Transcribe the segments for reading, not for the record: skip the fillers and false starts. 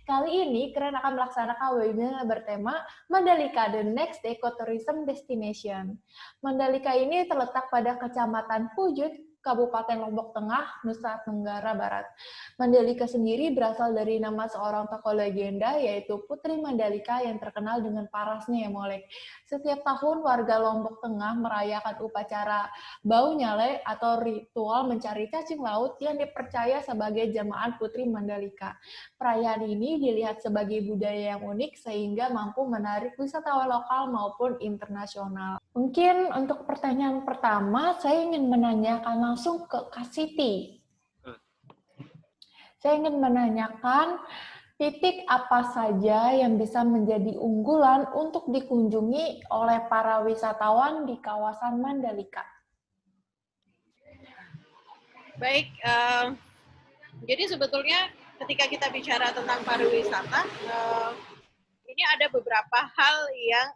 Kali ini Keren akan melaksanakan webinar bertema Mandalika, the next ecotourism destination. Mandalika ini terletak pada Kecamatan Pujut, Kabupaten Lombok Tengah, Nusa Tenggara Barat. Mandalika sendiri berasal dari nama seorang tokoh legenda, yaitu Putri Mandalika yang terkenal dengan parasnya yang molek. Setiap tahun warga Lombok Tengah merayakan upacara Bau Nyale atau ritual mencari cacing laut yang dipercaya sebagai jamaan Putri Mandalika. Perayaan ini dilihat sebagai budaya yang unik sehingga mampu menarik wisatawan lokal maupun internasional. Mungkin untuk pertanyaan pertama, saya ingin menanyakan langsung ke Kak Siti. Saya ingin menanyakan titik apa saja yang bisa menjadi unggulan untuk dikunjungi oleh para wisatawan di kawasan Mandalika. Baik, jadi sebetulnya ketika kita bicara tentang pariwisata, ini ada beberapa hal yang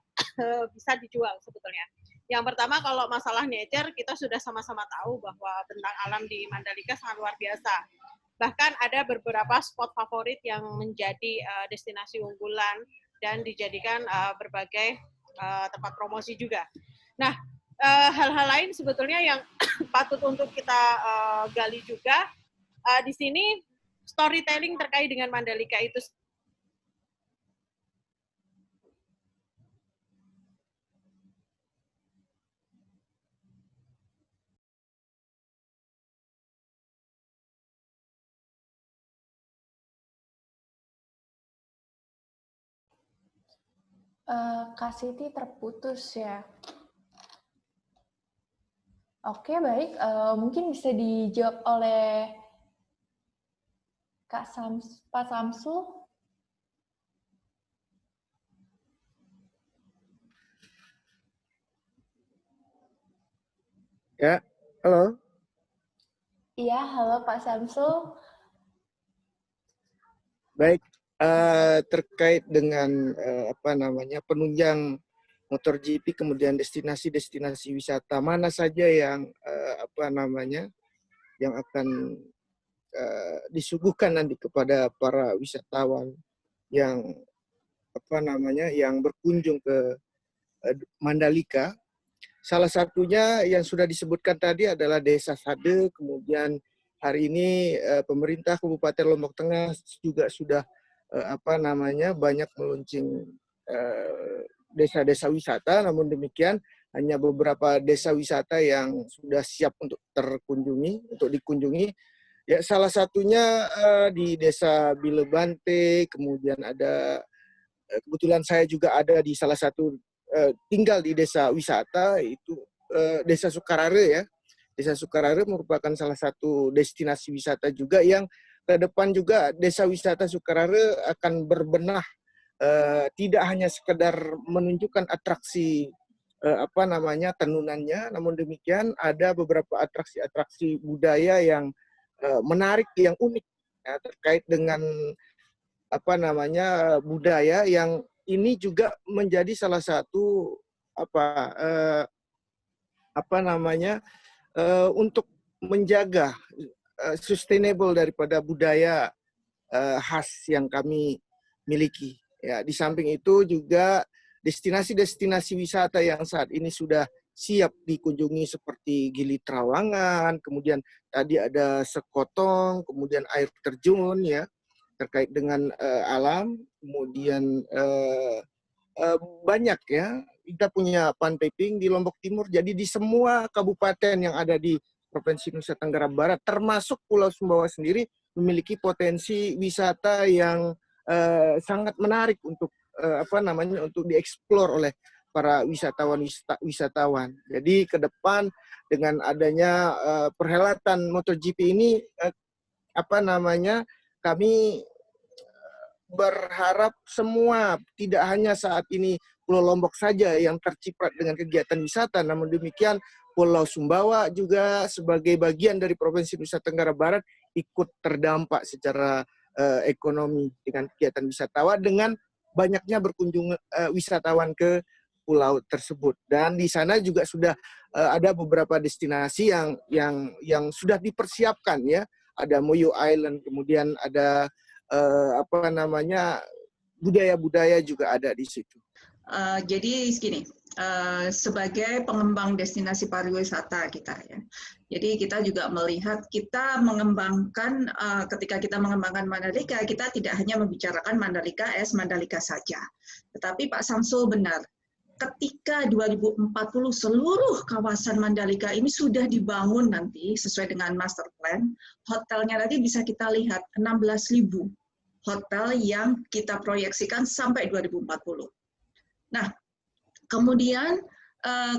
bisa dijual sebetulnya. Yang pertama, kalau masalah nature, kita sudah sama-sama tahu bahwa bentang alam di Mandalika sangat luar biasa. Bahkan ada beberapa spot favorit yang menjadi destinasi unggulan dan dijadikan berbagai tempat promosi juga. Nah, hal-hal lain sebetulnya yang patut untuk kita gali juga, di sini storytelling terkait dengan Mandalika itu Kak Siti terputus ya. Oke, baik. Mungkin bisa dijawab oleh Pak Samsul. Ya, halo. Iya, halo Pak Samsul. Baik, terkait dengan penunjang MotoGP kemudian destinasi-destinasi wisata mana saja yang yang akan disuguhkan nanti kepada para wisatawan yang yang berkunjung ke Mandalika. Salah satunya yang sudah disebutkan tadi adalah Desa Sade, kemudian hari ini pemerintah Kabupaten Lombok Tengah juga sudah banyak meluncing desa-desa wisata, namun demikian hanya beberapa desa wisata yang sudah siap untuk dikunjungi. Ya, salah satunya di Desa Bilebante, kemudian ada kebetulan saya juga ada di salah satu tinggal di desa wisata, itu Desa Sukarare ya. Desa Sukarare merupakan salah satu destinasi wisata juga yang ke depan juga Desa Wisata Sukarare akan berbenah, tidak hanya sekedar menunjukkan atraksi tenunannya, namun demikian ada beberapa atraksi-atraksi budaya yang menarik, yang unik ya, terkait dengan budaya yang ini juga menjadi salah satu untuk menjaga sustainable daripada budaya khas yang kami miliki. Ya, di samping itu juga destinasi-destinasi wisata yang saat ini sudah siap dikunjungi seperti Gili Trawangan, kemudian tadi ada Sekotong, kemudian air terjun ya terkait dengan alam, kemudian banyak ya. Kita punya Pantai Pink di Lombok Timur, jadi di semua kabupaten yang ada di Provinsi Nusa Tenggara Barat, termasuk Pulau Sumbawa sendiri, memiliki potensi wisata yang sangat menarik untuk untuk dieksplor oleh para wisatawan. Jadi ke depan dengan adanya perhelatan MotoGP ini kami berharap semua, tidak hanya saat ini Pulau Lombok saja yang terciprat dengan kegiatan wisata, namun demikian Pulau Sumbawa juga sebagai bagian dari Provinsi Nusa Tenggara Barat ikut terdampak secara ekonomi dengan kegiatan wisatawan, dengan banyaknya berkunjung wisatawan ke pulau tersebut. Dan di sana juga sudah ada beberapa destinasi yang sudah dipersiapkan ya. Ada Moyo Island, kemudian ada apa namanya, budaya-budaya juga ada di situ. Jadi gini, sebagai pengembang destinasi pariwisata kita ya. Jadi kita juga melihat kita mengembangkan ketika kita mengembangkan Mandalika, kita tidak hanya membicarakan Mandalika as Mandalika saja. Tetapi Pak Samsul benar. Ketika 2040 seluruh kawasan Mandalika ini sudah dibangun nanti sesuai dengan master plan, hotelnya nanti bisa kita lihat 16.000 hotel yang kita proyeksikan sampai 2040. Nah, kemudian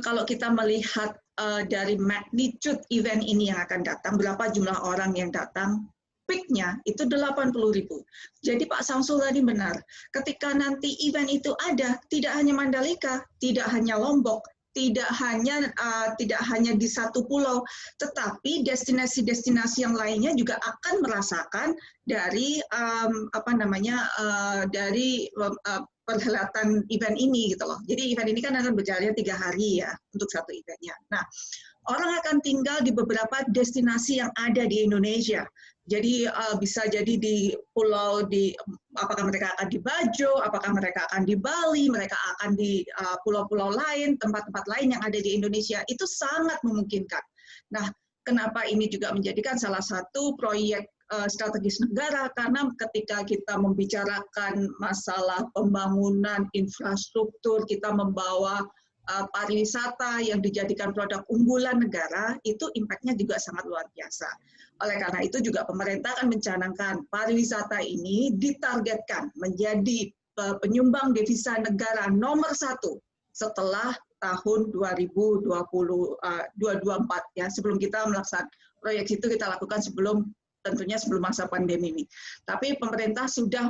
kalau kita melihat dari magnitude event ini yang akan datang, berapa jumlah orang yang datang, peak-nya itu 80.000. Jadi Pak Samsul tadi benar, ketika nanti event itu ada, tidak hanya Mandalika, tidak hanya Lombok, tidak hanya di satu pulau, tetapi destinasi-destinasi yang lainnya juga akan merasakan dari perhelatan event ini gitu loh. Jadi event ini kan akan berjalan 3 hari ya untuk satu eventnya. Nah, orang akan tinggal di beberapa destinasi yang ada di Indonesia. Jadi bisa jadi di pulau apakah mereka akan di Bajo, apakah mereka akan di Bali, mereka akan di pulau-pulau lain, tempat-tempat lain yang ada di Indonesia. Itu sangat memungkinkan. Nah, kenapa ini juga menjadikan salah satu proyek strategis negara, karena ketika kita membicarakan masalah pembangunan infrastruktur, kita membawa pariwisata yang dijadikan produk unggulan negara, itu impact-nya juga sangat luar biasa. Oleh karena itu juga pemerintah akan mencanangkan pariwisata ini ditargetkan menjadi penyumbang devisa negara nomor 1 setelah tahun 2024 ya. Sebelum kita melaksanakan proyek itu kita lakukan tentunya sebelum masa pandemi ini. Tapi pemerintah sudah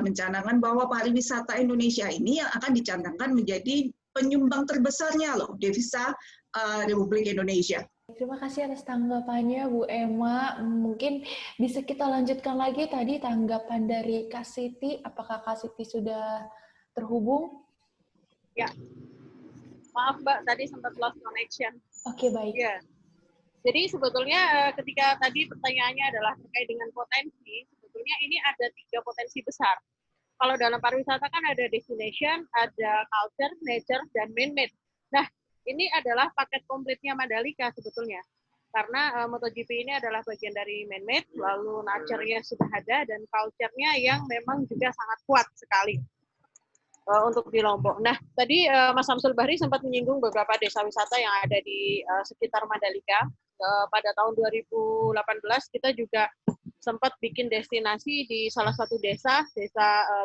mencanangkan bahwa pariwisata Indonesia ini yang akan dicanangkan menjadi penyumbang terbesarnya loh devisa Republik Indonesia. Terima kasih atas tanggapannya Bu Emma. Mungkin bisa kita lanjutkan lagi tadi tanggapan dari Kak Siti. Apakah Kak Siti sudah terhubung? Ya, maaf Mbak, tadi sempat lost connection. Oke, baik. Ya. Jadi sebetulnya ketika tadi pertanyaannya adalah terkait dengan potensi, sebetulnya ini ada 3 potensi besar. Kalau dalam pariwisata kan ada destination, ada culture, nature, dan man-made. Nah, ini adalah paket komplitnya Mandalika sebetulnya. Karena MotoGP ini adalah bagian dari man-made, lalu nature-nya sudah ada, dan culture-nya yang memang juga sangat kuat sekali untuk di Lombok. Nah, tadi Mas Samsul Bahri sempat menyinggung beberapa desa wisata yang ada di sekitar Mandalika. Pada tahun 2018 kita juga sempat bikin destinasi di salah satu desa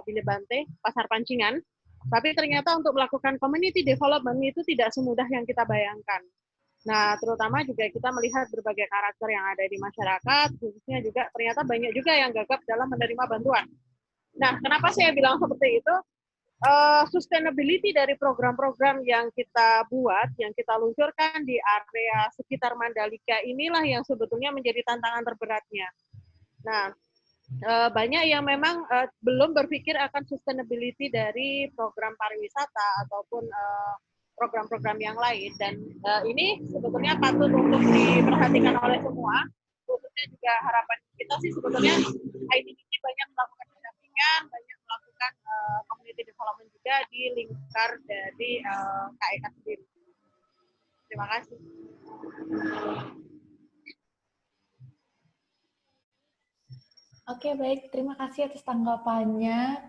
Bilebante, Pasar Pancingan. Tapi ternyata untuk melakukan community development itu tidak semudah yang kita bayangkan. Nah, terutama juga kita melihat berbagai karakter yang ada di masyarakat, khususnya juga ternyata banyak juga yang gagap dalam menerima bantuan. Nah, kenapa saya bilang seperti itu? Sustainability dari program-program yang kita buat, yang kita luncurkan di area sekitar Mandalika inilah yang sebetulnya menjadi tantangan terberatnya. Nah, banyak yang memang belum berpikir akan sustainability dari program pariwisata ataupun program-program yang lain, dan ini sebetulnya patut untuk diperhatikan oleh semua, khususnya juga harapan kita sih sebetulnya ITDC banyak melakukan pendampingan, banyak melakukan community development juga di lingkar dari KEK sendiri. Terima kasih. Oke, baik. Terima kasih atas tanggapannya,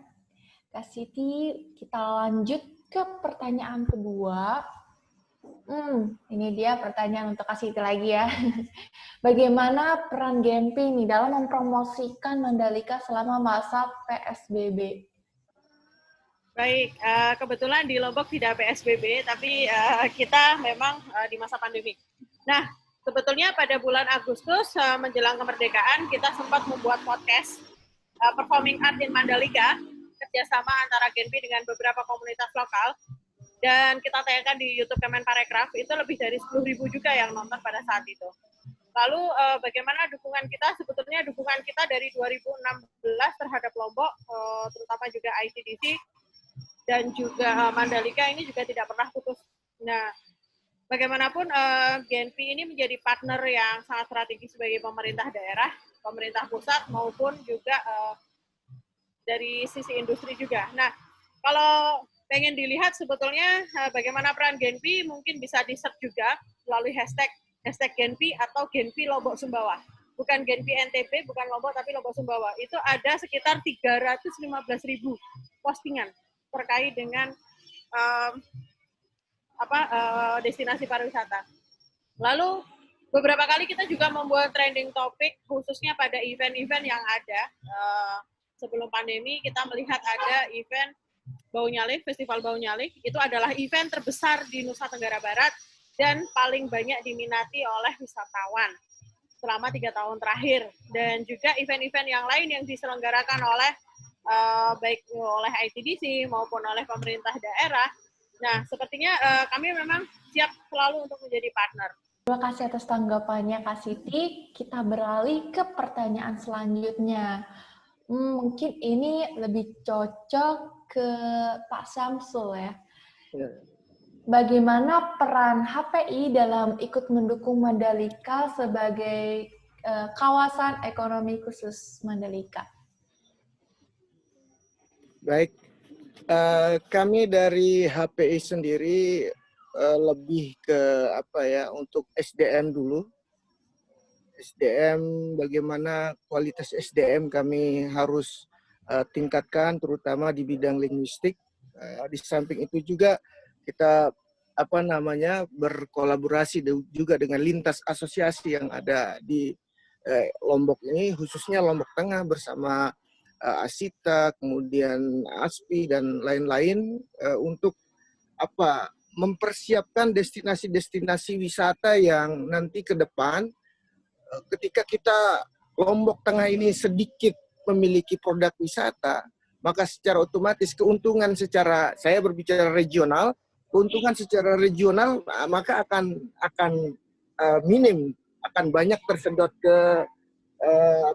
Kak Siti. Kita lanjut ke pertanyaan kedua. Ini dia pertanyaan untuk Kak Siti lagi ya. Bagaimana peran Genpi ini dalam mempromosikan Mandalika selama masa PSBB? Baik, kebetulan di Lombok tidak PSBB, tapi kita memang di masa pandemi. Nah, sebetulnya pada bulan Agustus menjelang kemerdekaan kita sempat membuat podcast Performing Art in Mandalika, kerjasama antara Genpi dengan beberapa komunitas lokal, dan kita tayangkan di YouTube Kemenparekraf. Itu lebih dari 10.000 juga yang nonton pada saat itu. Lalu bagaimana dukungan kita? Sebetulnya dukungan kita dari 2016 terhadap Lombok, terutama juga ITDC dan juga Mandalika ini juga tidak pernah putus. Nah, bagaimanapun Genpi ini menjadi partner yang sangat strategis bagi pemerintah daerah, pemerintah pusat maupun juga dari sisi industri juga. Nah, kalau pengen dilihat sebetulnya bagaimana peran Genpi, mungkin bisa di-search juga melalui hashtag Genpi atau Genpi Lombok Sumbawa. Bukan Genpi NTB, bukan Lombok, tapi Lombok Sumbawa. Itu ada sekitar 315.000 postingan terkait dengan destinasi pariwisata. Lalu beberapa kali kita juga membuat trending topik khususnya pada event-event yang ada. Sebelum pandemi kita melihat ada event Bau Nyalik, Festival Bau Nyalik. Itu adalah event terbesar di Nusa Tenggara Barat dan paling banyak diminati oleh wisatawan selama 3 tahun terakhir. Dan juga event-event yang lain yang diselenggarakan oleh baik oleh ITDC maupun oleh pemerintah daerah. Nah, sepertinya kami memang siap selalu untuk menjadi partner. Terima kasih atas tanggapannya, Kak Siti. Kita beralih ke pertanyaan selanjutnya. Mungkin ini lebih cocok ke Pak Syamsul ya. Bagaimana peran HPI dalam ikut mendukung Mandalika sebagai kawasan ekonomi khusus Mandalika? Baik, kami dari HPI sendiri lebih ke untuk SDM dulu. SDM, bagaimana kualitas SDM kami harus tingkatkan, terutama di bidang linguistik. Di samping itu juga kita berkolaborasi juga dengan lintas asosiasi yang ada di Lombok ini, khususnya Lombok Tengah bersama Asita, kemudian ASPI dan lain-lain untuk mempersiapkan destinasi-destinasi wisata yang nanti ke depan ketika kita Lombok Tengah ini sedikit memiliki produk wisata, maka secara otomatis keuntungan saya berbicara regional, keuntungan secara regional maka akan minim, akan banyak tersedot ke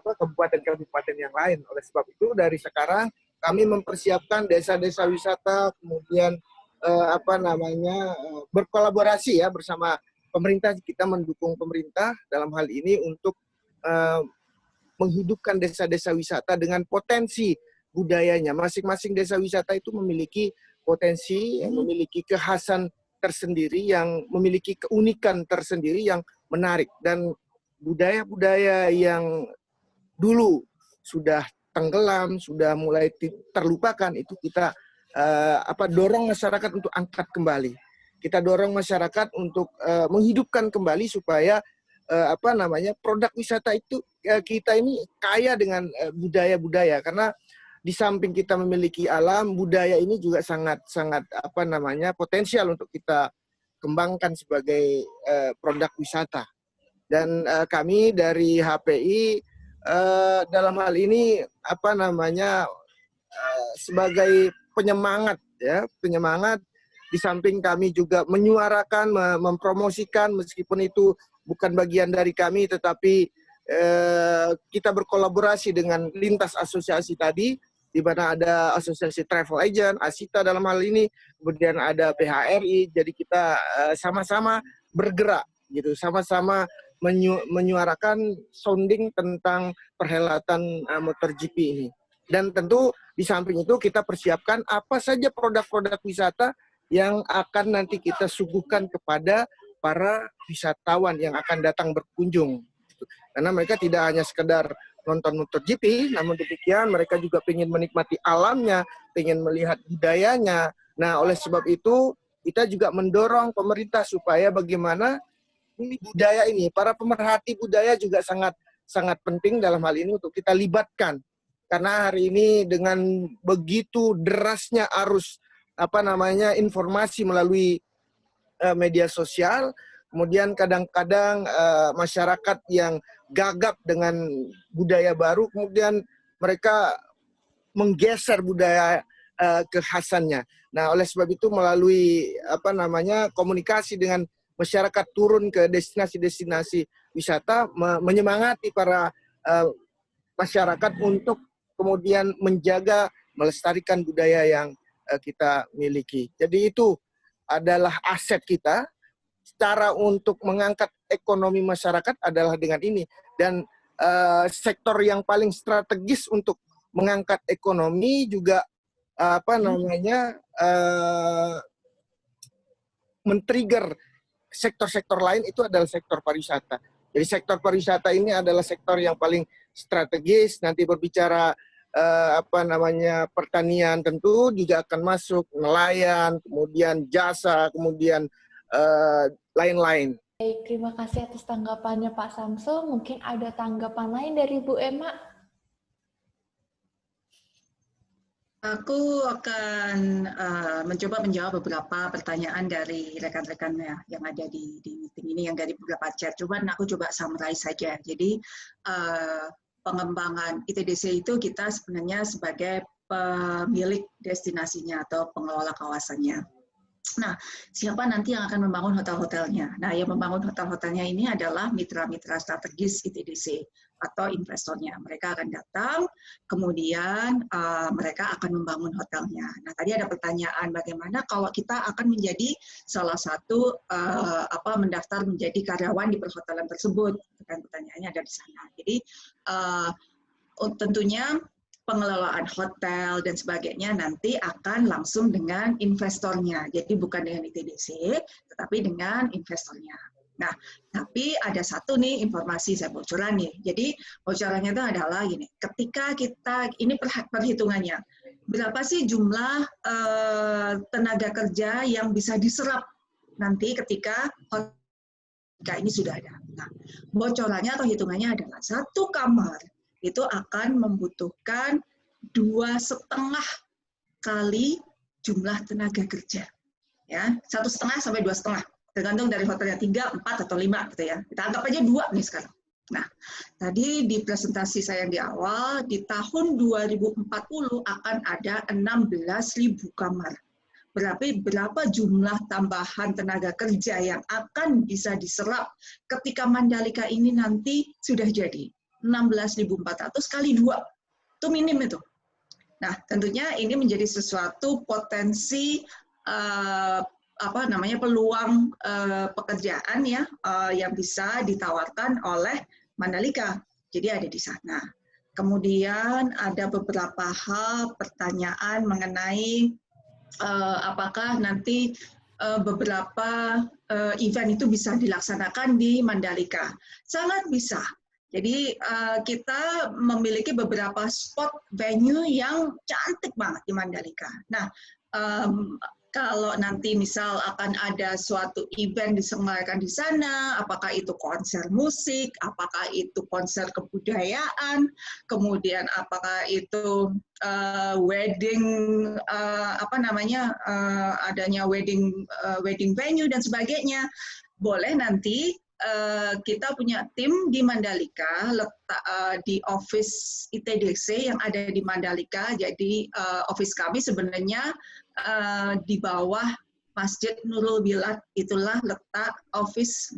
kabupaten-kabupaten yang lain. Oleh sebab itu dari sekarang kami mempersiapkan desa-desa wisata, kemudian berkolaborasi ya bersama pemerintah. Kita mendukung pemerintah dalam hal ini untuk menghidupkan desa-desa wisata dengan potensi budayanya. Masing-masing desa wisata itu memiliki potensi, memiliki kekhasan tersendiri, yang memiliki keunikan tersendiri yang menarik. Dan budaya-budaya yang dulu sudah tenggelam, sudah mulai terlupakan, itu kita dorong masyarakat untuk angkat kembali. Kita dorong masyarakat untuk menghidupkan kembali supaya produk wisata itu kita ini kaya dengan budaya-budaya, karena di samping kita memiliki alam, budaya ini juga sangat potensial untuk kita kembangkan sebagai produk wisata. Dan kami dari HPI dalam hal ini sebagai penyemangat ya, di samping kami juga menyuarakan, mempromosikan, meskipun itu bukan bagian dari kami, tetapi kita berkolaborasi dengan lintas asosiasi tadi, di mana ada asosiasi travel agent, Asita dalam hal ini, kemudian ada PHRI, jadi kita sama-sama bergerak, gitu, sama-sama menyuarakan sounding tentang perhelatan MotoGP ini. Dan tentu di samping itu kita persiapkan apa saja produk-produk wisata yang akan nanti kita suguhkan kepada para wisatawan yang akan datang berkunjung. Karena mereka tidak hanya sekedar nonton MotoGP, namun demikian mereka juga ingin menikmati alamnya, ingin melihat budayanya. Nah, oleh sebab itu kita juga mendorong pemerintah supaya bagaimana ini budaya ini, para pemerhati budaya juga sangat penting dalam hal ini untuk kita libatkan. Karena hari ini dengan begitu derasnya arus informasi melalui media sosial, kemudian kadang-kadang masyarakat yang gagap dengan budaya baru, kemudian mereka menggeser budaya kekhasannya. Nah, oleh sebab itu melalui komunikasi dengan masyarakat, turun ke destinasi-destinasi wisata, menyemangati para masyarakat untuk kemudian menjaga, melestarikan budaya yang kita miliki. Jadi itu adalah aset kita. Cara untuk mengangkat ekonomi masyarakat adalah dengan ini. Dan sektor yang paling strategis untuk mengangkat ekonomi juga men-trigger sektor-sektor lain, itu adalah sektor pariwisata. Jadi sektor pariwisata ini adalah sektor yang paling strategis. Nanti berbicara pertanian tentu juga akan masuk, nelayan, kemudian jasa, kemudian lain-lain. Baik, terima kasih atas tanggapannya Pak Samsul. Mungkin ada tanggapan lain dari Bu Emma? Aku akan mencoba menjawab beberapa pertanyaan dari rekan-rekan yang ada di meeting ini, yang dari beberapa chat. Cuman aku coba summarize saja. Jadi pengembangan ITDC itu kita sebenarnya sebagai pemilik destinasinya atau pengelola kawasannya. Nah, siapa nanti yang akan membangun hotel-hotelnya? Nah, yang membangun hotel-hotelnya ini adalah mitra-mitra strategis ITDC atau investornya. Mereka akan datang, kemudian mereka akan membangun hotelnya. Nah, tadi ada pertanyaan bagaimana kalau kita akan menjadi salah satu mendaftar menjadi karyawan di perhotelan tersebut. Kan pertanyaannya ada di sana. Jadi tentunya pengelolaan hotel dan sebagainya nanti akan langsung dengan investornya. Jadi bukan dengan ITDC, tetapi dengan investornya. Nah, tapi ada satu nih informasi saya bocoran nih. Jadi bocorannya itu adalah gini, ketika kita, ini perhitungannya, berapa sih jumlah tenaga kerja yang bisa diserap nanti ketika ini sudah ada. Nah, bocorannya atau hitungannya adalah satu kamar itu akan membutuhkan 2,5 kali jumlah tenaga kerja, ya 1,5 sampai 2,5, tergantung dari hotelnya 3, 4 atau 5 gitu ya. Kita anggap aja 2 nih sekarang. Nah, tadi di presentasi saya yang di awal, di tahun 2040 akan ada 16.000 kamar. Berapa jumlah tambahan tenaga kerja yang akan bisa diserap ketika Mandalika ini nanti sudah jadi? 16.400 kali 2, itu minim itu. Nah, tentunya ini menjadi sesuatu potensi peluang pekerjaan ya yang bisa ditawarkan oleh Mandalika. Jadi ada di sana. Kemudian ada beberapa hal pertanyaan mengenai apakah nanti beberapa event itu bisa dilaksanakan di Mandalika. Sangat bisa. Jadi kita memiliki beberapa spot venue yang cantik banget di Mandalika. Nah, kalau nanti misal akan ada suatu event diselenggarakan di sana, apakah itu konser musik, apakah itu konser kebudayaan, kemudian apakah itu wedding adanya wedding venue dan sebagainya, boleh nanti kita punya tim di Mandalika, letak di office ITDC yang ada di Mandalika. Jadi office kami sebenarnya di bawah Masjid Nurul Bilad, itulah letak office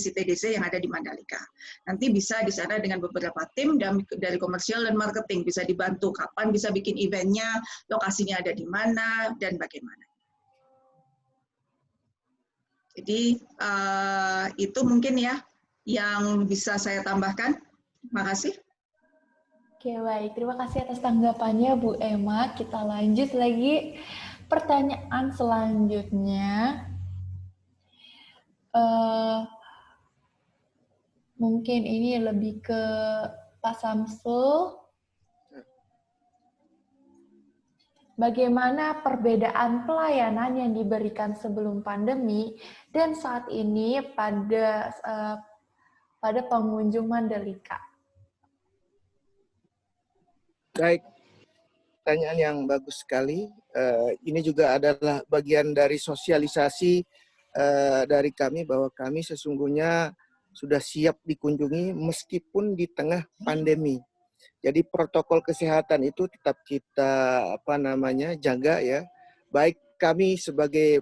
ITDC yang ada di Mandalika. Nanti bisa di sana dengan beberapa tim dari komersial dan marketing bisa dibantu kapan bisa bikin eventnya, lokasinya ada di mana dan bagaimana. Jadi itu mungkin ya yang bisa saya tambahkan. Terima kasih. Oke, baik. Terima kasih atas tanggapannya, Bu Emma. Kita lanjut lagi. Pertanyaan selanjutnya. Mungkin ini lebih ke Pak Samsul. Bagaimana perbedaan pelayanan yang diberikan sebelum pandemi dan saat ini pada pengunjung Mandalika? Baik, pertanyaan yang bagus sekali. Ini juga adalah bagian dari sosialisasi dari kami bahwa kami sesungguhnya sudah siap dikunjungi meskipun di tengah pandemi. Jadi protokol kesehatan itu tetap kita jaga ya. Baik kami sebagai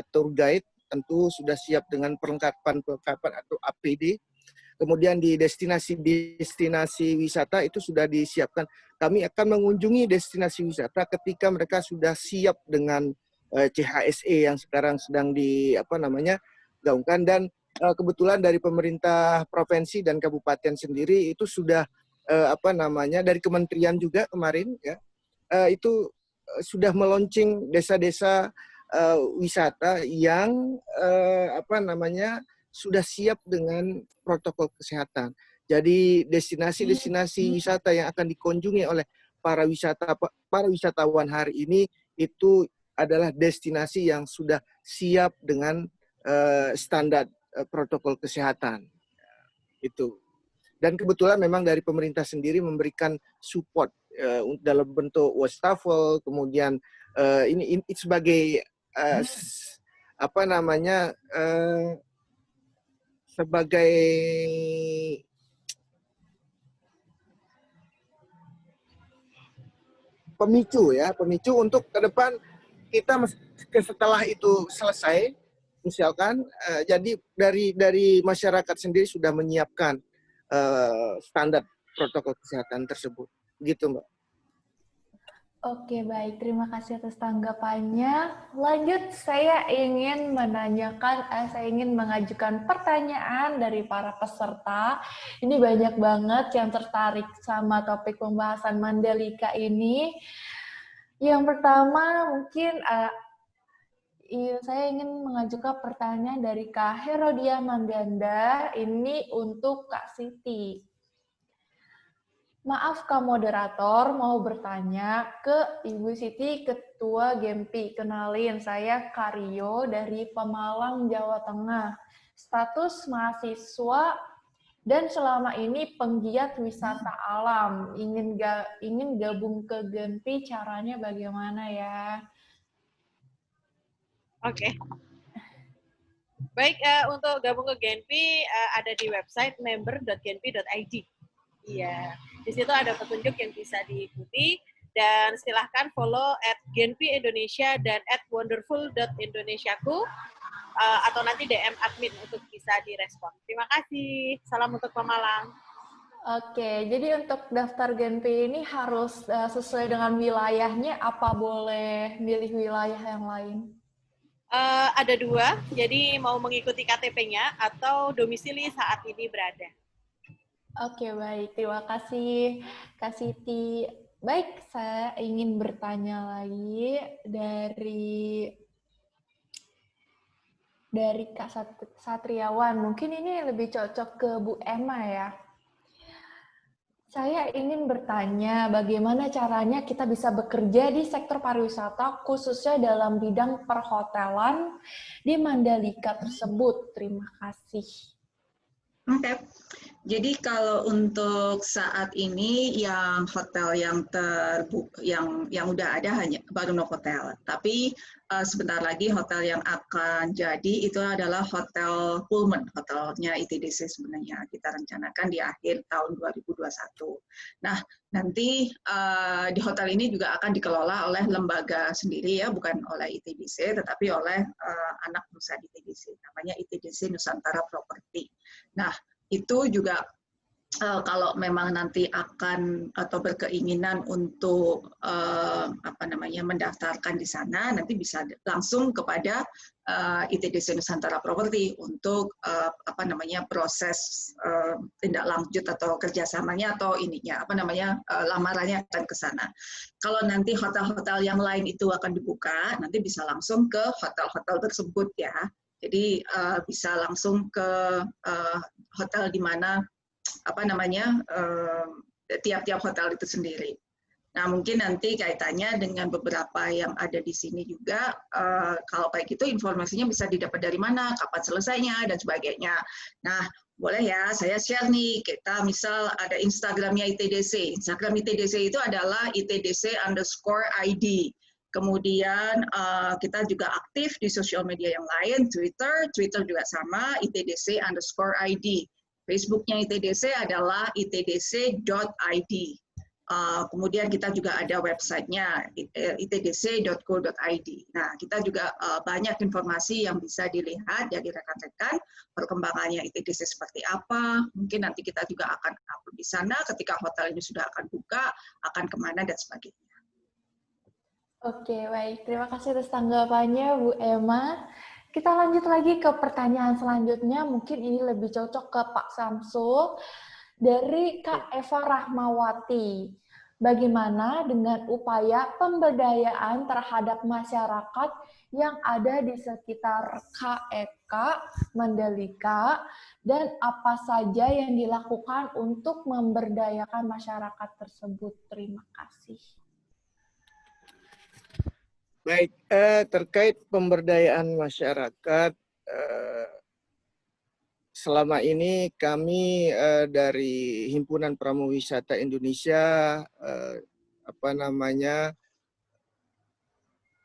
tour guide tentu sudah siap dengan perlengkapan atau APD. Kemudian di destinasi wisata itu sudah disiapkan. Kami akan mengunjungi destinasi wisata ketika mereka sudah siap dengan CHSE yang sekarang sedang digaungkan, dan kebetulan dari pemerintah provinsi dan kabupaten sendiri itu sudah dari kementerian juga kemarin ya, itu sudah meluncing desa-desa wisata yang sudah siap dengan protokol kesehatan. Jadi destinasi-destinasi wisata yang akan dikunjungi oleh para wisatawan hari ini itu adalah destinasi yang sudah siap dengan standar protokol kesehatan. Itu. Dan kebetulan memang dari pemerintah sendiri memberikan support dalam bentuk wastafel, kemudian ini sebagai sebagai pemicu untuk ke depan kita setelah itu selesai, misalkan jadi dari masyarakat sendiri sudah menyiapkan standar protokol kesehatan tersebut, gitu Mbak. Oke, baik. Terima kasih atas tanggapannya. Lanjut, saya ingin mengajukan pertanyaan dari para peserta. Ini banyak banget yang tertarik sama topik pembahasan Mandalika ini. Yang pertama, mungkin saya ingin mengajukan pertanyaan dari Kak Herodia Mangganda. Ini untuk Kak Siti. Maaf Kak Moderator, mau bertanya ke Ibu Siti, Ketua Gempi. Kenalin, saya Karyo dari Pemalang, Jawa Tengah. Status mahasiswa dan selama ini penggiat wisata alam. Ingin gabung ke Gempi, caranya bagaimana ya? Oke. Baik, untuk gabung ke Genpi ada di website member.genpi.id. Iya, di situ ada petunjuk yang bisa diikuti dan silahkan follow @genpi Indonesia dan @wonderful.indonesiaku atau nanti DM admin untuk bisa direspon. Terima kasih. Salam untuk Pemalang. Oke, jadi untuk daftar Genpi ini harus sesuai dengan wilayahnya, apa boleh milih wilayah yang lain? Ada dua, jadi mau mengikuti KTP-nya atau domisili saat ini berada. Oke, baik. Terima kasih, Kak Siti. Baik, saya ingin bertanya lagi dari Kak Satriawan. Mungkin ini lebih cocok ke Bu Emma ya. Saya ingin bertanya bagaimana caranya kita bisa bekerja di sektor pariwisata, khususnya dalam bidang perhotelan di Mandalika tersebut. Terima kasih. Oke. Jadi kalau untuk saat ini yang hotel yang yang udah ada hanya baru Novotel. Tapi sebentar lagi hotel yang akan jadi itu adalah hotel Pullman, hotelnya ITDC sebenarnya kita rencanakan di akhir tahun 2021. Nah, nanti di hotel ini juga akan dikelola oleh lembaga sendiri ya, bukan oleh ITDC tetapi oleh anak perusahaan ITDC, namanya ITDC Nusantara Property. Nah, itu juga kalau memang nanti akan atau berkeinginan untuk mendaftarkan di sana, nanti bisa langsung kepada ITDC Nusantara Property untuk proses tindak lanjut atau kerjasamanya atau lamarannya akan ke sana. Kalau nanti hotel-hotel yang lain itu akan dibuka, nanti bisa langsung ke hotel-hotel tersebut ya. Jadi bisa langsung ke hotel di mana tiap-tiap hotel itu sendiri. Nah, mungkin nanti kaitannya dengan beberapa yang ada di sini juga, kalau kayak gitu informasinya bisa didapat dari mana, kapan selesainya, dan sebagainya. Nah, boleh ya, saya share nih, kita misal ada Instagramnya ITDC. Instagram ITDC itu adalah ITDC_ID. Kemudian kita juga aktif di sosial media yang lain, Twitter juga sama, ITDC_ID. Facebooknya ITDC adalah itdc.id. Kemudian kita juga ada websitenya itdc.co.id. Nah, kita juga banyak informasi yang bisa dilihat dari rekan-rekan, perkembangannya ITDC seperti apa. Mungkin nanti kita juga akan upload di sana ketika hotel ini sudah akan buka, akan kemana dan sebagainya. Oke, baik. Terima kasih atas tanggapannya, Bu Emma. Kita lanjut lagi ke pertanyaan selanjutnya. Mungkin ini lebih cocok ke Pak Samsul. Dari Kak Eva Rahmawati. Bagaimana dengan upaya pemberdayaan terhadap masyarakat yang ada di sekitar KEK Mandalika dan apa saja yang dilakukan untuk memberdayakan masyarakat tersebut? Terima kasih. Baik, terkait pemberdayaan masyarakat, selama ini kami dari Himpunan Pramuwisata Indonesia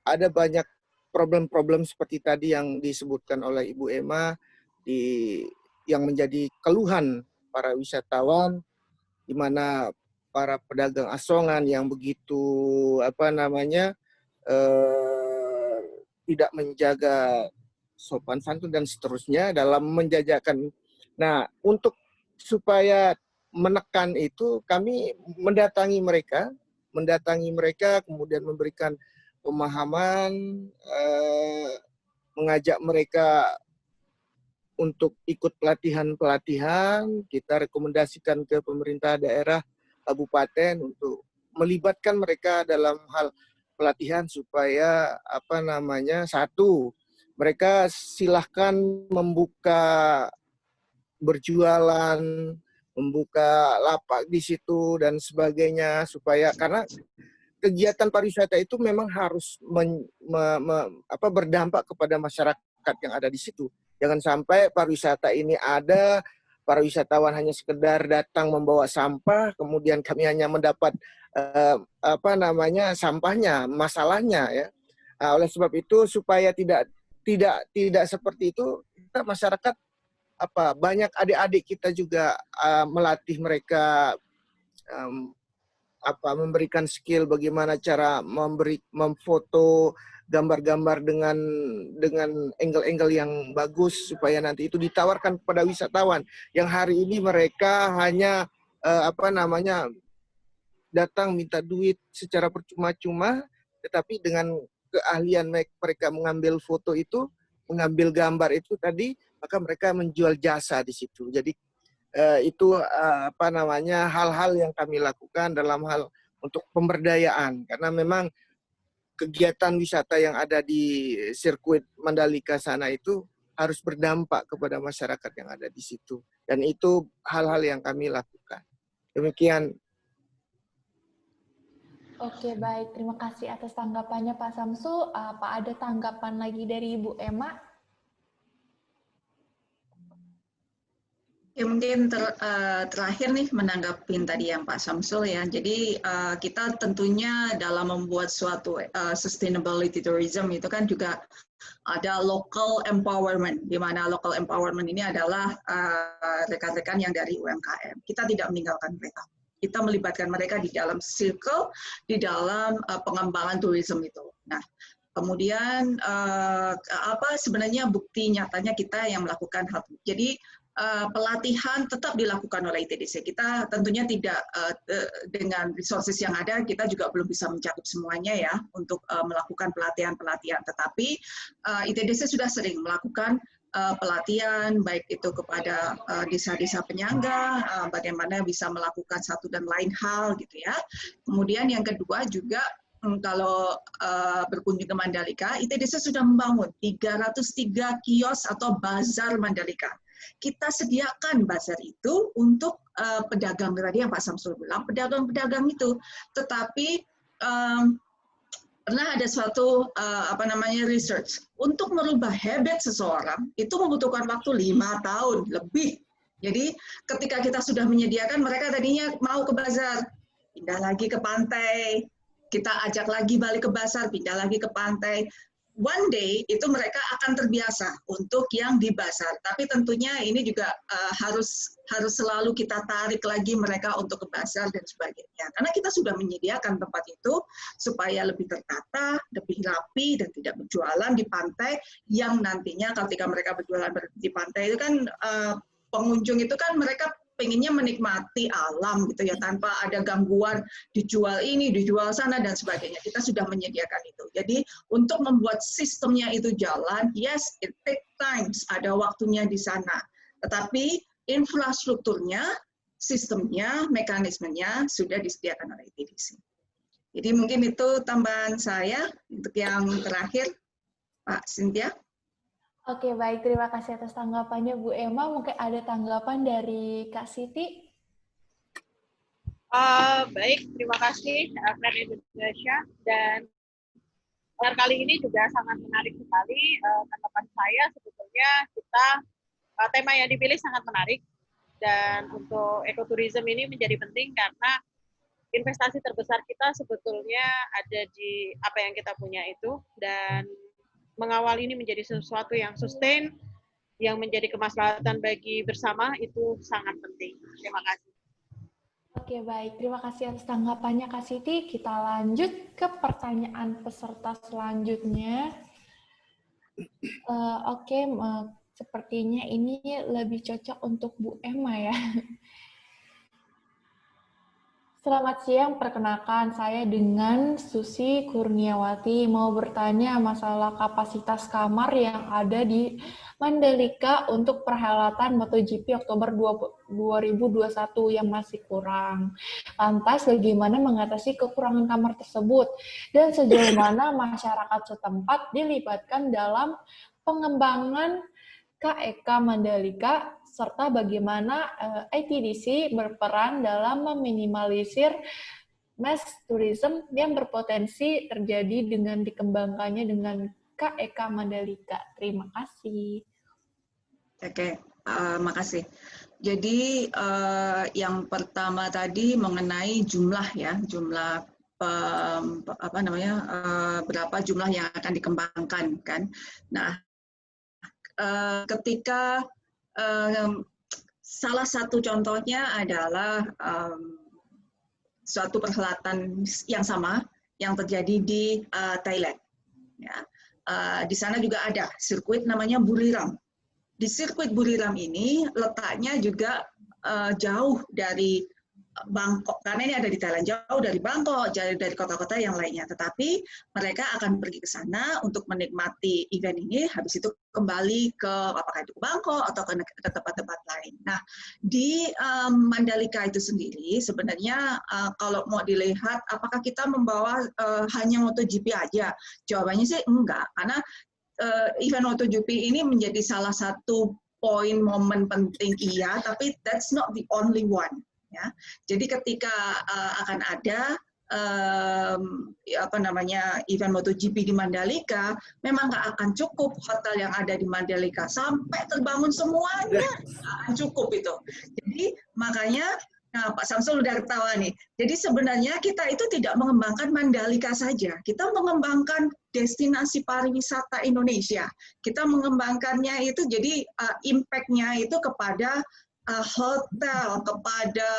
ada banyak problem-problem seperti tadi yang disebutkan oleh Ibu Emma yang menjadi keluhan para wisatawan, di mana para pedagang asongan yang begitu tidak menjaga sopan santun dan seterusnya dalam menjajakan. Nah, untuk supaya menekan itu, kami mendatangi mereka, kemudian memberikan pemahaman, mengajak mereka untuk ikut pelatihan-pelatihan. Kita rekomendasikan ke pemerintah daerah, kabupaten untuk melibatkan mereka dalam hal pelatihan supaya satu, mereka silahkan membuka berjualan, membuka lapak di situ dan sebagainya, supaya karena kegiatan pariwisata itu memang harus berdampak kepada masyarakat yang ada di situ. Jangan sampai pariwisata ini ada, para wisatawan hanya sekedar datang membawa sampah, kemudian kami hanya mendapat sampahnya, masalahnya ya. Oleh sebab itu supaya tidak seperti itu, kita masyarakat banyak adik-adik kita juga melatih mereka memberikan skill bagaimana cara memfoto gambar-gambar dengan angle-angle yang bagus supaya nanti itu ditawarkan kepada wisatawan yang hari ini mereka hanya datang minta duit secara percuma-cuma, tetapi dengan keahlian mereka mengambil foto itu, mengambil gambar itu tadi, maka mereka menjual jasa di situ. Jadi itu hal-hal yang kami lakukan dalam hal untuk pemberdayaan, karena memang kegiatan wisata yang ada di sirkuit Mandalika sana itu harus berdampak kepada masyarakat yang ada di situ, dan itu hal-hal yang kami lakukan. Demikian. Oke, baik. Terima kasih atas tanggapannya Pak Samsul. Apa ada tanggapan lagi dari Ibu Emma? Ya, mungkin terakhir nih menanggapi tadi yang Pak Samsul ya. Jadi kita tentunya dalam membuat suatu sustainability tourism itu kan juga ada local empowerment, di mana local empowerment ini adalah rekan-rekan yang dari UMKM. Kita tidak meninggalkan mereka. Kita melibatkan mereka di dalam circle, di dalam pengembangan tourism itu. Nah, kemudian apa sebenarnya bukti nyatanya kita yang melakukan hal itu. Jadi pelatihan tetap dilakukan oleh ITDC. Kita tentunya tidak dengan resources yang ada, kita juga belum bisa mencakup semuanya ya untuk melakukan pelatihan-pelatihan. Tetapi ITDC sudah sering melakukan pelatihan, baik itu kepada desa-desa penyangga, bagaimana bisa melakukan satu dan lain hal gitu ya. Kemudian yang kedua juga kalau berkunjung ke Mandalika, ITDC sudah membangun 303 kios atau bazar Mandalika. Kita sediakan bazar itu untuk pedagang tadi yang Pak Samsul bilang, pedagang-pedagang itu. Tetapi pernah ada suatu research untuk merubah habit seseorang itu membutuhkan waktu 5 tahun lebih. Jadi ketika kita sudah menyediakan, mereka tadinya mau ke bazar, pindah lagi ke pantai, kita ajak lagi balik ke bazar, pindah lagi ke pantai. One day itu mereka akan terbiasa untuk yang di bazar. Tapi tentunya ini juga harus selalu kita tarik lagi mereka untuk ke bazar dan sebagainya. Karena kita sudah menyediakan tempat itu supaya lebih tertata, lebih rapi, dan tidak berjualan di pantai yang nantinya ketika mereka berjualan di pantai itu kan pengunjung itu kan mereka pengennya menikmati alam gitu ya, tanpa ada gangguan dijual ini, dijual sana dan sebagainya. Kita sudah menyediakan itu. Jadi untuk membuat sistemnya itu jalan, yes, it take times, ada waktunya di sana. Tetapi infrastrukturnya sistemnya, mekanismenya sudah disediakan oleh ITDC. Jadi mungkin itu tambahan saya untuk yang terakhir, Pak Cynthia. Oke, baik. Terima kasih atas tanggapannya, Bu Emma. Mungkin ada tanggapan dari Kak Siti? Baik, terima kasih Plan Indonesia. Dan kali ini juga sangat menarik sekali. Tanggapan saya sebetulnya tema yang dipilih sangat menarik. Dan untuk ekoturism ini menjadi penting karena investasi terbesar kita sebetulnya ada di apa yang kita punya itu, dan mengawal ini menjadi sesuatu yang sustain, yang menjadi kemaslahatan bagi bersama itu sangat penting. Terima kasih. Oke, baik. Terima kasih atas tanggapannya, Kak Siti. Kita lanjut ke pertanyaan peserta selanjutnya. Sepertinya ini lebih cocok untuk Bu Emma ya. Selamat siang, perkenalkan saya dengan Susi Kurniawati. Mau bertanya masalah kapasitas kamar yang ada di Mandalika untuk perhelatan MotoGP Oktober 2021 yang masih kurang. Lantas, bagaimana mengatasi kekurangan kamar tersebut? Dan sejauh mana masyarakat setempat dilibatkan dalam pengembangan KEK Mandalika, serta bagaimana ITDC berperan dalam meminimalisir mass tourism yang berpotensi terjadi dengan dikembangkannya dengan KEK Mandalika. Terima kasih. Oke, makasih. Jadi yang pertama tadi mengenai jumlah ya, jumlah berapa jumlah yang akan dikembangkan kan. Nah, ketika salah satu contohnya adalah suatu perhelatan yang sama yang terjadi di Thailand. Ya. Di sana juga ada sirkuit namanya Buriram. Di sirkuit Buriram ini letaknya juga jauh dari Bangkok, karena ini ada di Thailand, jauh dari Bangkok, jauh dari kota-kota yang lainnya. Tetapi mereka akan pergi ke sana untuk menikmati event ini, habis itu kembali ke apakah itu ke Bangkok atau ke tempat-tempat lain. Nah, di Mandalika itu sendiri sebenarnya kalau mau dilihat apakah kita membawa hanya MotoGP aja, jawabannya sih enggak, karena event MotoGP ini menjadi salah satu poin momen penting iya, tapi that's not the only one. Ya, jadi ketika akan ada event MotoGP di Mandalika, memang nggak akan cukup hotel yang ada di Mandalika sampai terbangun semuanya, nggak akan cukup itu. Jadi makanya Pak Samsul udah ketawa nih. Jadi sebenarnya kita itu tidak mengembangkan Mandalika saja, kita mengembangkan destinasi pariwisata Indonesia. Kita mengembangkannya itu jadi impact-nya itu kepada hotel, kepada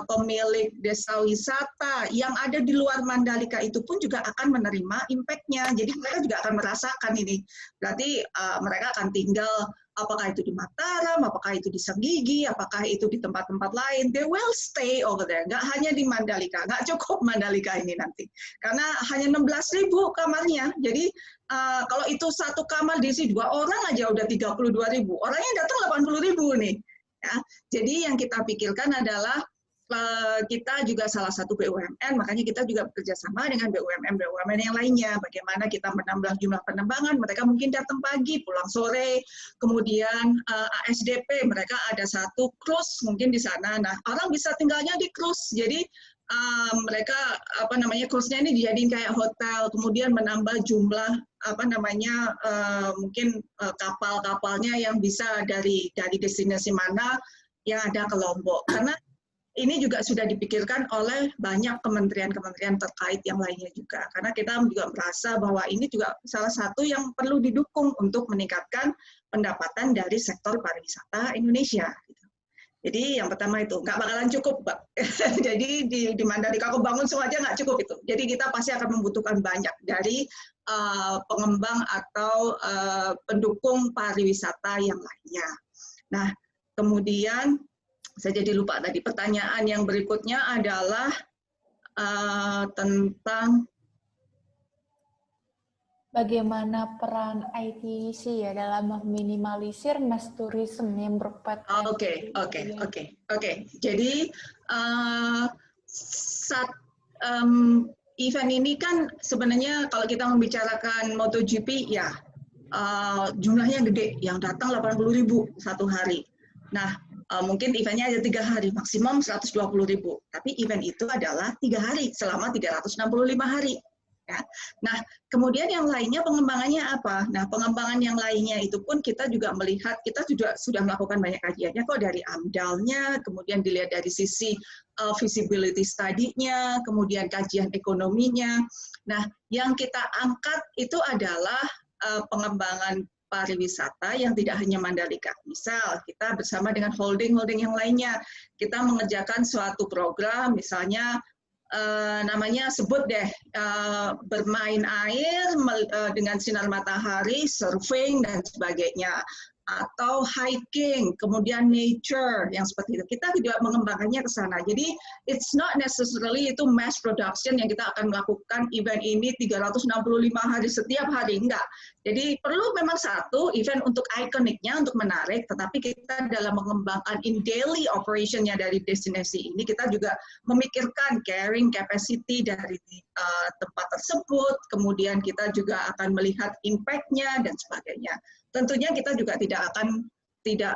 pemilik desa wisata yang ada di luar Mandalika itu pun juga akan menerima impact-nya. Jadi mereka juga akan merasakan ini. Berarti mereka akan tinggal, apakah itu di Mataram, apakah itu di Senggigi, apakah itu di tempat-tempat lain. They will stay over there. Nggak hanya di Mandalika. Nggak cukup Mandalika ini nanti. Karena hanya 16.000 kamarnya. Jadi kalau itu satu kamar diisi 2 orang aja udah 32.000. Orangnya datang 80.000 nih. Ya, jadi yang kita pikirkan adalah kita juga salah satu BUMN, makanya kita juga bekerja sama dengan BUMN yang lainnya. Bagaimana kita menambah jumlah penerbangan, mereka mungkin datang pagi, pulang sore. Kemudian ASDP, mereka ada satu cruise mungkin di sana. Nah, orang bisa tinggalnya di cruise. Jadi mereka cruise-nya ini dijadiin kayak hotel, kemudian menambah jumlah mungkin kapal-kapalnya yang bisa dari destinasi mana yang ada ke Lombok. Karena ini juga sudah dipikirkan oleh banyak kementerian-kementerian terkait yang lainnya juga. Karena kita juga merasa bahwa ini juga salah satu yang perlu didukung untuk meningkatkan pendapatan dari sektor pariwisata Indonesia. Jadi yang pertama itu nggak bakalan cukup, Pak. Jadi di Mandalika aku bangun semua aja nggak cukup itu. Jadi kita pasti akan membutuhkan banyak dari pengembang atau pendukung pariwisata yang lainnya. Nah, kemudian saya jadi lupa tadi pertanyaan yang berikutnya adalah tentang bagaimana peran ITC ya dalam meminimalisir mass tourism yang berpotensi. Oke. Jadi event ini kan sebenarnya kalau kita membicarakan MotoGP ya jumlahnya gede, yang datang 80.000 satu hari. Nah, mungkin eventnya ada 3 hari, maksimum 120.000. Tapi event itu adalah 3 hari selama 365 hari. Ya. Nah, kemudian yang lainnya pengembangannya apa? Nah, pengembangan yang lainnya itu pun kita juga melihat, kita juga sudah melakukan banyak kajiannya kok dari AMDAL-nya, kemudian dilihat dari sisi feasibility study-nya, kemudian kajian ekonominya. Nah, yang kita angkat itu adalah pengembangan pariwisata yang tidak hanya Mandalika. Misal, kita bersama dengan holding-holding yang lainnya, kita mengerjakan suatu program, misalnya namanya sebut deh bermain air dengan sinar matahari, surfing dan sebagainya, atau hiking, kemudian nature yang seperti itu. Kita tidak mengembangkannya ke sana. Jadi it's not necessarily itu mass production yang kita akan melakukan event ini 365 hari setiap hari, enggak. Jadi perlu memang satu event untuk ikoniknya, untuk menarik, tetapi kita dalam mengembangkan in daily operationnya dari destinasi ini, kita juga memikirkan carrying capacity dari tempat tersebut, kemudian kita juga akan melihat impact-nya dan sebagainya. Tentunya kita juga tidak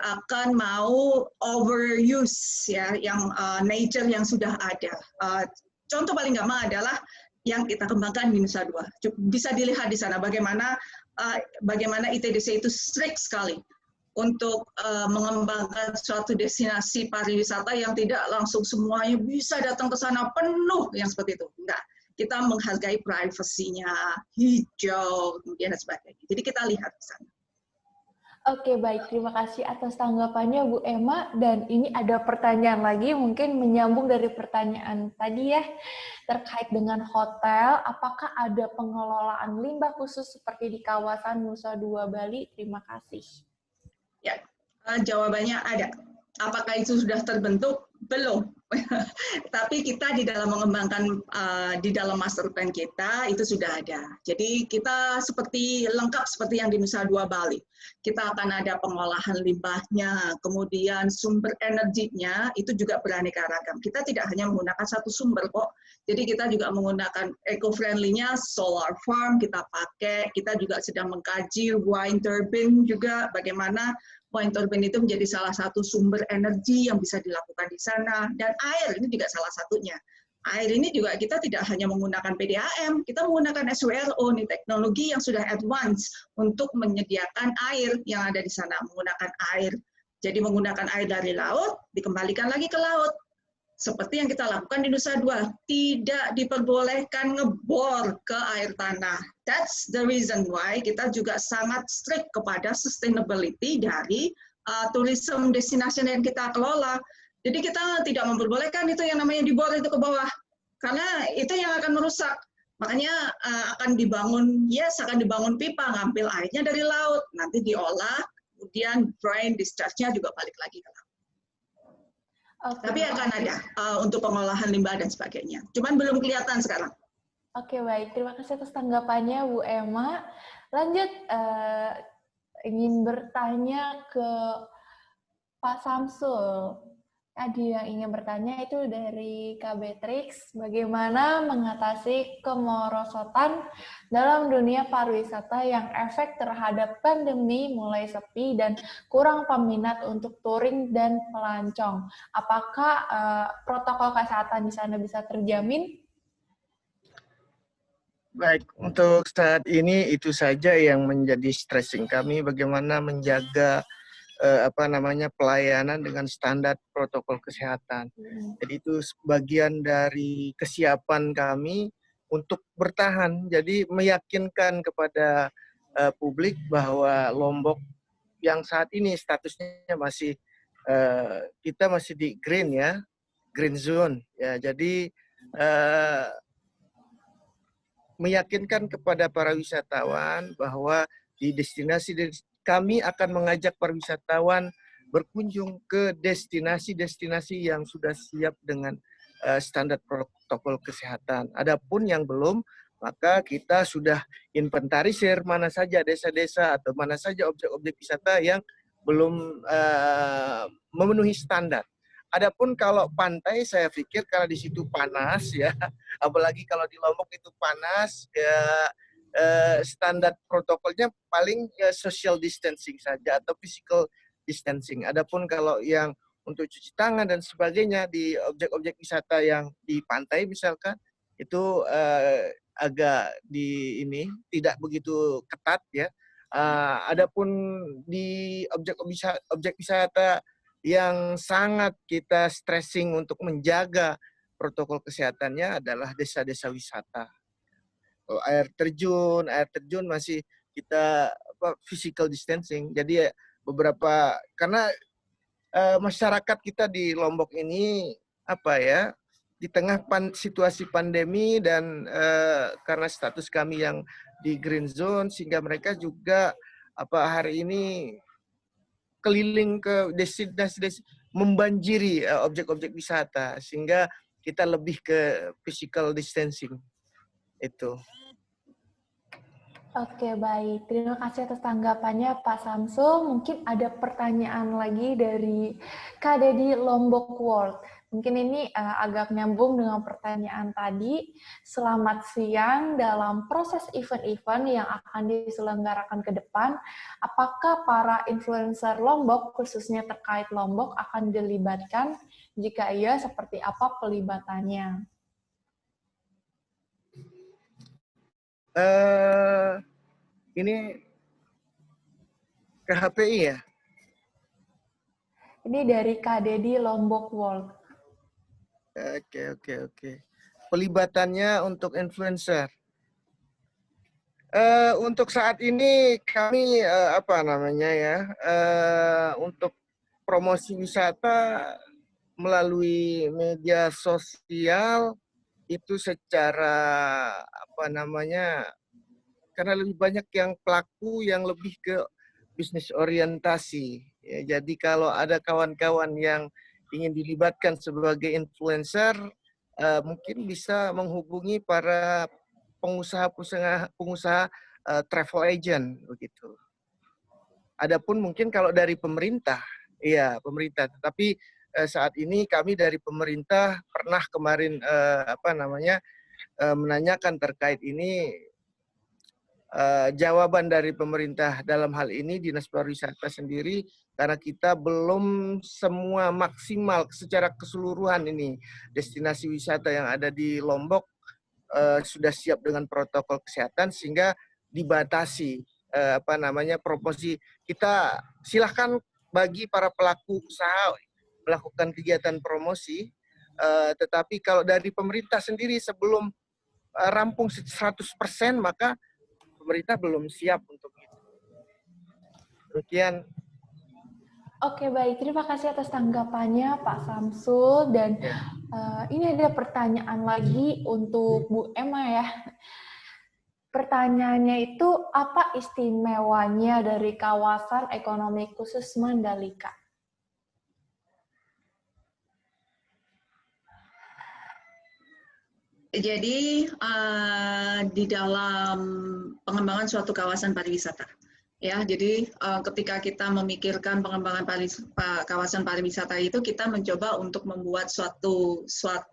akan mau overuse ya yang nature yang sudah ada. Contoh paling gampang adalah yang kita kembangkan di Nusa Dua. Bisa dilihat di sana bagaimana ITDC itu strict sekali untuk mengembangkan suatu destinasi pariwisata yang tidak langsung semuanya bisa datang ke sana penuh yang seperti itu. Enggak. Kita menghargai privasinya, hijau, kemudian dan sebagainya. Jadi kita lihat di sana. Oke, baik. Terima kasih atas tanggapannya, Bu Emma. Dan ini ada pertanyaan lagi, mungkin menyambung dari pertanyaan tadi ya, terkait dengan hotel. Apakah ada pengelolaan limbah khusus seperti di kawasan Nusa Dua Bali? Terima kasih. Ya, jawabannya ada. Apakah itu sudah terbentuk? Belum. Tapi kita di dalam mengembangkan di dalam master plan kita itu sudah ada. Jadi kita lengkap seperti yang di Nusa Dua Bali. Kita akan ada pengolahan limbahnya, kemudian sumber energinya itu juga beraneka ragam. Kita tidak hanya menggunakan satu sumber kok. Jadi kita juga menggunakan eco-friendly-nya solar farm kita pakai. Kita juga sedang mengkaji wind turbine juga, bagaimana wind turbine itu menjadi salah satu sumber energi yang bisa dilakukan di sana. Dan air ini juga salah satunya. Air ini juga kita tidak hanya menggunakan PDAM, kita menggunakan SWRO, nih teknologi yang sudah advance untuk menyediakan air yang ada di sana, menggunakan air. Jadi menggunakan air dari laut, dikembalikan lagi ke laut. Seperti yang kita lakukan di Nusa Dua, tidak diperbolehkan ngebor ke air tanah. That's the reason why kita juga sangat strict kepada sustainability dari tourism destination yang kita kelola. Jadi kita tidak memperbolehkan itu yang namanya dibor itu ke bawah, karena itu yang akan merusak. Makanya akan dibangun pipa, ngambil airnya dari laut, nanti diolah, kemudian drain discharge-nya juga balik lagi ke laut. Okay. Tapi akan ada untuk pengolahan limbah dan sebagainya. Cuman belum kelihatan sekarang. Oke, baik. Terima kasih atas tanggapannya, Bu Emma. Lanjut, ingin bertanya ke Pak Samsul. Tadi yang ingin bertanya itu dari KB Trix, bagaimana mengatasi kemerosotan dalam dunia pariwisata yang efek terhadap pandemi mulai sepi dan kurang peminat untuk touring dan pelancong. Apakah protokol kesehatan di sana bisa terjamin? Baik, untuk saat ini itu saja yang menjadi stressing kami, bagaimana menjaga pelayanan dengan standar protokol kesehatan. Jadi itu bagian dari kesiapan kami untuk bertahan. Jadi meyakinkan kepada publik bahwa Lombok yang saat ini statusnya masih kita masih di green ya, green zone ya. Jadi meyakinkan kepada para wisatawan bahwa di destinasi kami akan mengajak para wisatawan berkunjung ke destinasi-destinasi yang sudah siap dengan standar protokol kesehatan. Adapun yang belum, maka kita sudah inventarisir mana saja desa-desa atau mana saja objek-objek wisata yang belum memenuhi standar. Adapun kalau pantai, saya pikir kalau di situ panas ya, apalagi kalau di Lombok itu panas, ya, standar protokolnya paling ya social distancing saja atau physical distancing. Adapun kalau yang untuk cuci tangan dan sebagainya di objek-objek wisata yang di pantai misalkan, itu agak tidak begitu ketat ya. Adapun di objek wisata yang sangat kita stressing untuk menjaga protokol kesehatannya adalah desa-desa wisata. Air terjun masih kita physical distancing. Jadi karena masyarakat kita di Lombok ini di tengah situasi pandemi dan karena status kami yang di green zone, sehingga mereka juga hari ini keliling ke destinasi membanjiri objek-objek wisata, sehingga kita lebih ke physical distancing itu. Oke, baik. Terima kasih atas tanggapannya Pak Samsul. Mungkin ada pertanyaan lagi dari Kak Dedi Lombok World. Mungkin ini agak nyambung dengan pertanyaan tadi. Selamat siang, dalam proses event-event yang akan diselenggarakan ke depan, apakah para influencer Lombok, khususnya terkait Lombok, akan dilibatkan? Jika iya, seperti apa pelibatannya? Ini ke HPI ya? Ini dari Kak Dedi Lombok World. Oke. Pelibatannya untuk influencer. Untuk saat ini kami untuk promosi wisata melalui media sosial itu secara karena lebih banyak yang pelaku yang lebih ke bisnis orientasi. Ya, jadi kalau ada kawan-kawan yang ingin dilibatkan sebagai influencer, mungkin bisa menghubungi para pengusaha travel agent begitu. Adapun mungkin kalau dari pemerintah, pemerintah. Tetapi saat ini kami dari pemerintah pernah kemarin menanyakan terkait ini. Jawaban dari pemerintah dalam hal ini Dinas Pariwisata sendiri, karena kita belum semua maksimal secara keseluruhan ini destinasi wisata yang ada di Lombok sudah siap dengan protokol kesehatan, sehingga dibatasi promosi. Kita silahkan bagi para pelaku usaha melakukan kegiatan promosi, tetapi kalau dari pemerintah sendiri sebelum rampung 100% maka pemerintah belum siap untuk itu. Demikian. Oke, baik. Terima kasih atas tanggapannya Pak Samsul. Dan ini ada pertanyaan lagi untuk Bu Emma ya. Pertanyaannya itu, apa istimewanya dari kawasan ekonomi khusus Mandalika? Jadi di dalam pengembangan suatu kawasan pariwisata, ya. Jadi ketika kita memikirkan pengembangan kawasan pariwisata itu, kita mencoba untuk membuat suatu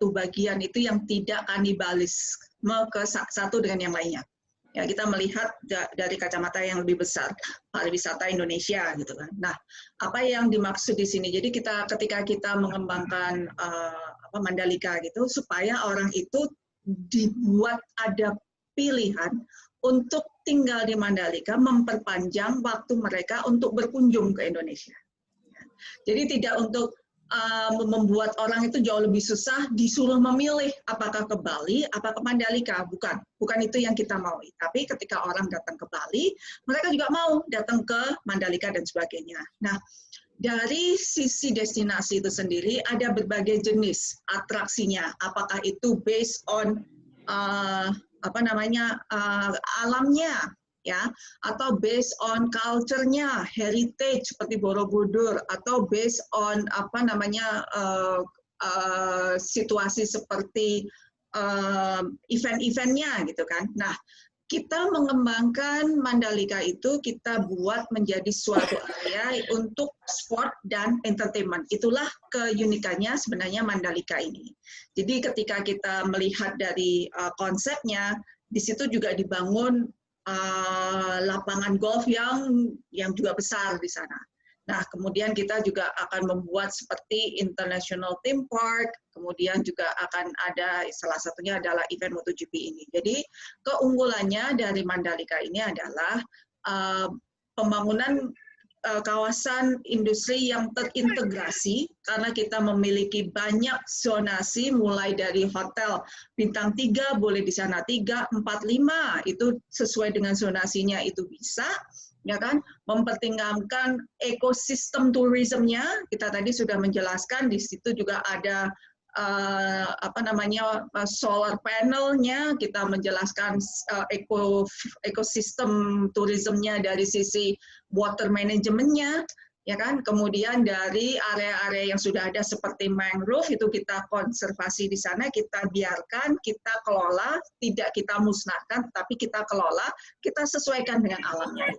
bagian itu yang tidak kanibalis ke satu dengan yang lainnya. Ya, kita melihat dari kacamata yang lebih besar pariwisata Indonesia gitu kan. Nah, apa yang dimaksud di sini? Jadi ketika kita mengembangkan Mandalika gitu, supaya orang itu dibuat ada pilihan untuk tinggal di Mandalika, memperpanjang waktu mereka untuk berkunjung ke Indonesia. Jadi tidak untuk membuat orang itu jauh lebih susah, disuruh memilih apakah ke Bali, apa ke Mandalika. Bukan itu yang kita mau. Tapi ketika orang datang ke Bali, mereka juga mau datang ke Mandalika dan sebagainya. Nah, dari sisi destinasi itu sendiri ada berbagai jenis atraksinya. Apakah itu based on alamnya, ya, atau based on culture-nya, heritage seperti Borobudur, atau based on situasi seperti event-eventnya gitu kan. Nah, kita mengembangkan Mandalika itu kita buat menjadi suatu area untuk sport dan entertainment. Itulah keunikannya sebenarnya Mandalika ini. Jadi ketika kita melihat dari konsepnya, di situ juga dibangun lapangan golf yang juga besar di sana. Nah, kemudian kita juga akan membuat seperti International Theme Park, kemudian juga akan ada salah satunya adalah event MotoGP ini. Jadi keunggulannya dari Mandalika ini adalah pembangunan kawasan industri yang terintegrasi karena kita memiliki banyak zonasi mulai dari hotel bintang 3 boleh di sana 3, 4, 5 itu sesuai dengan zonasinya itu bisa, ya kan, mempertimbangkan ekosistem turismenya. Kita tadi sudah menjelaskan di situ juga ada solar panelnya, kita menjelaskan ekosistem turismenya dari sisi water manajemennya, ya kan, kemudian dari area-area yang sudah ada seperti mangrove itu kita konservasi di sana, kita biarkan, kita kelola, tidak kita musnahkan, tapi kita kelola, kita sesuaikan dengan alamnya.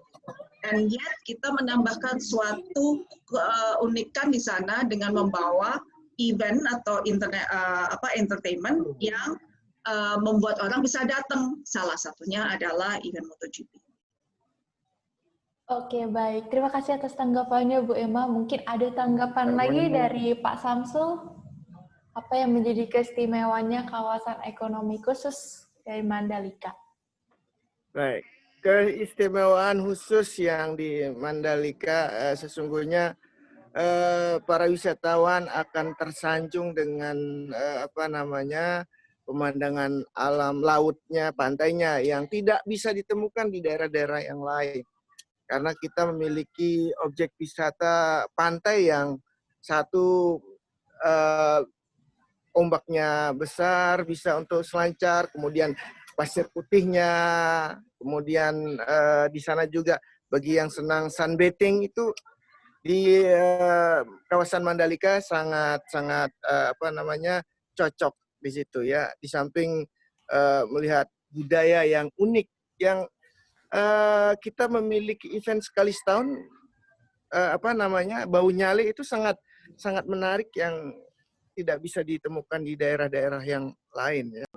And yet kita menambahkan suatu keunikan di sana dengan membawa event atau entertainment yang membuat orang bisa datang. Salah satunya adalah event MotoGP. Oke, baik. Terima kasih atas tanggapannya, Bu Emma. Mungkin ada tanggapan lagi dari Pak Samsul? Apa yang menjadi keistimewanya kawasan ekonomi khusus dari Mandalika? Baik, keistimewaan khusus yang di Mandalika sesungguhnya para wisatawan akan tersanjung dengan pemandangan alam lautnya, pantainya yang tidak bisa ditemukan di daerah-daerah yang lain. Karena kita memiliki objek wisata pantai yang satu ombaknya besar, bisa untuk selancar, kemudian pasir putihnya, kemudian di sana juga bagi yang senang sunbathing itu di kawasan Mandalika sangat cocok di situ ya. Di samping melihat budaya yang unik yang kita memiliki event sekali setahun Bau Nyale itu sangat menarik yang tidak bisa ditemukan di daerah-daerah yang lain ya.